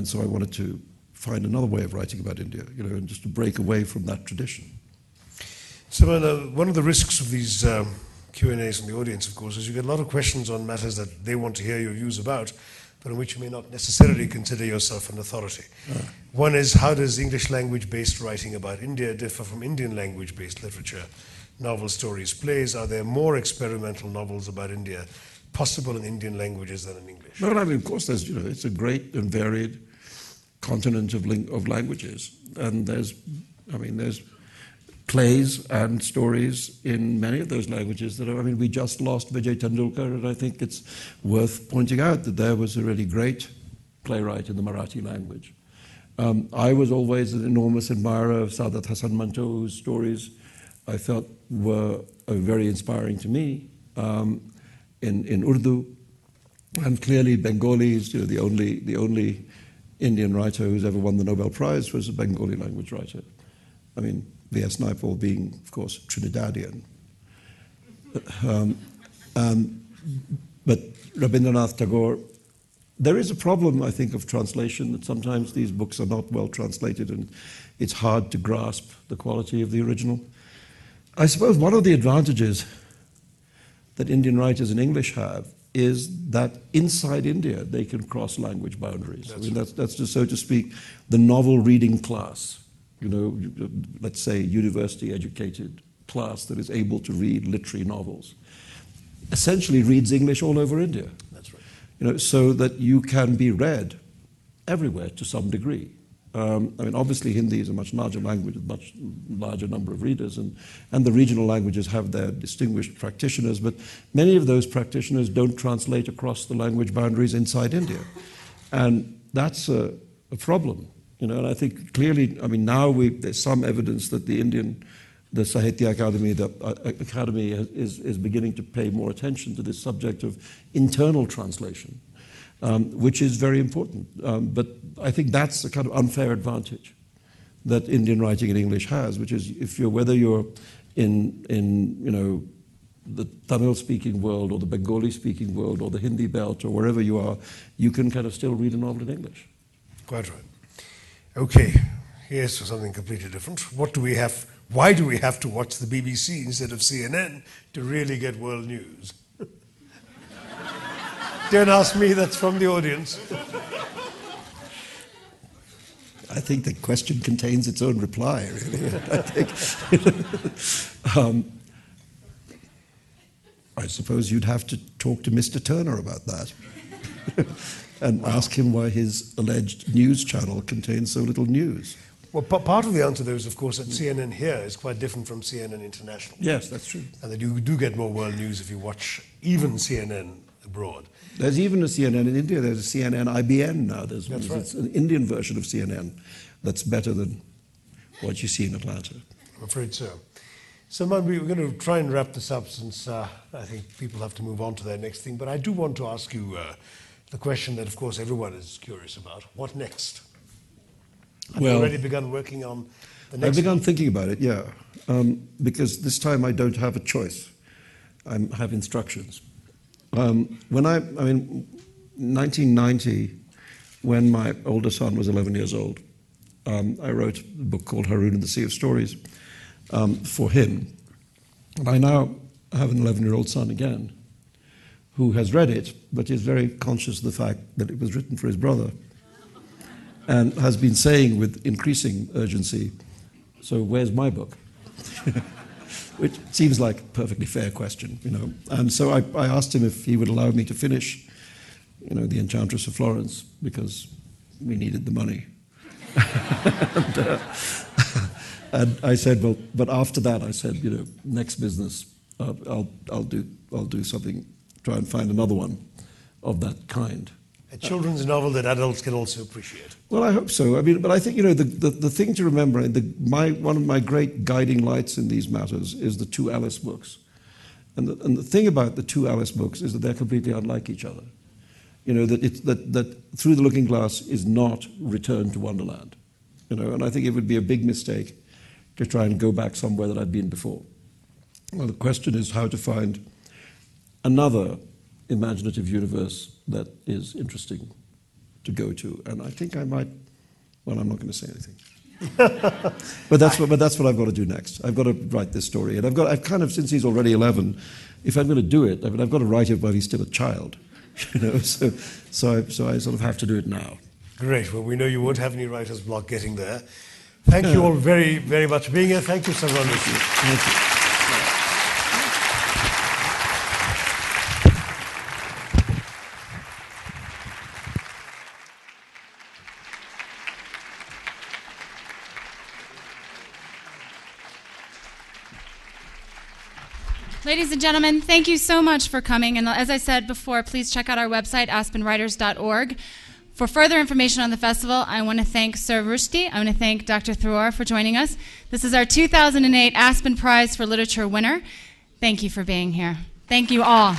so I wanted to find another way of writing about India, and just to break away from that tradition. So one of the risks of these Q&As from the audience, of course, is you get a lot of questions on matters that they want to hear your views about, but on which you may not necessarily consider yourself an authority. One is, how does English language-based writing about India differ from Indian language-based literature, novels, stories, plays? Are there more experimental novels about India possible in Indian languages than in English? Well, I mean, of course, it's a great and varied continent of languages, and there's plays and stories in many of those languages that are, we just lost Vijay Tendulkar, and I think it's worth pointing out that there was a really great playwright in the Marathi language. I was always an enormous admirer of Saadat Hasan Manto, whose stories I felt were very inspiring to me in Urdu, and clearly Bengali is the only Indian writer who's ever won the Nobel Prize was a Bengali language writer. V.S. Naipaul being, of course, Trinidadian. But Rabindranath Tagore, there is a problem, I think, of translation, that sometimes these books are not well translated and it's hard to grasp the quality of the original. I suppose one of the advantages that Indian writers in English have is that inside India they can cross language boundaries. That's just, so to speak, the novel reading class. Let's say university-educated class that is able to read literary novels, essentially reads English all over India. That's right. So that you can be read everywhere to some degree. Obviously Hindi is a much larger language with much larger number of readers, and the regional languages have their distinguished practitioners, but many of those practitioners don't translate across the language boundaries inside India. And that's a problem. And I think clearly, now there's some evidence that the Sahitya Academy, the Academy is beginning to pay more attention to this subject of internal translation, which is very important. But I think that's a kind of unfair advantage that Indian writing in English has, which is whether you're in the Tamil-speaking world or the Bengali-speaking world or the Hindi belt or wherever you are, you can kind of still read a novel in English. Quite right. Okay, here's something completely different. Why do we have to watch the BBC instead of CNN to really get world news? Don't ask me, that's from the audience. I think the question contains its own reply, really. I suppose you'd have to talk to Mr. Turner about that. And ask him why his alleged news channel contains so little news. Well, part of the answer, though, is, of course, that CNN here is quite different from CNN International. Yes, that's true. And that you do get more world news if you watch even CNN abroad. There's even a CNN in India. There's a CNN IBN now. That's right. It's an Indian version of CNN that's better than what you see in Atlanta. I'm afraid so. Salman, we're going to try and wrap this up since I think people have to move on to their next thing. But I do want to ask you the question that, of course, everyone is curious about. What next? Have you already begun working on the next I've begun thinking about it, yeah. Because this time I don't have a choice. I have instructions. When I mean, 1990, when my older son was 11 years old, I wrote a book called Haroun and the Sea of Stories for him. And I now have an 11-year-old son again, who has read it, but is very conscious of the fact that it was written for his brother, and has been saying with increasing urgency, so where's my book? Which seems like a perfectly fair question, you know. And so I asked him if he would allow me to finish, you know, The Enchantress of Florence, because we needed the money. And I said, well, but after that, I said, you know, next business, I'll do something, try and find another one of that kind. A children's novel that adults can also appreciate. Well, I hope so. I mean, but I think, you know, the thing to remember, one of my great guiding lights in these matters is the two Alice books. And the thing about the two Alice books is that they're completely unlike each other. You know, that Through the Looking Glass is not Return to Wonderland. You know, and I think it would be a big mistake to try and go back somewhere that I've been before. Well, the question is how to find another imaginative universe that is interesting to go to. And I think I might, well, I'm not going to say anything. but that's what I've got to do next. I've got to write this story. And I've kind of, since he's already 11, if I'm going to do it, I mean, I've got to write it while he's still a child. You know, so I sort of have to do it now. Great. Well, we know you won't have any writer's block getting there. Thank you all very, very much for being here. Thank you, Salman Rushdie. Thank you. Ladies and gentlemen, thank you so much for coming. And as I said before, please check out our website, aspenwriters.org. For further information on the festival, I want to thank Sir Rushdie. I want to thank Dr. Tharoor for joining us. This is our 2008 Aspen Prize for Literature winner. Thank you for being here. Thank you all.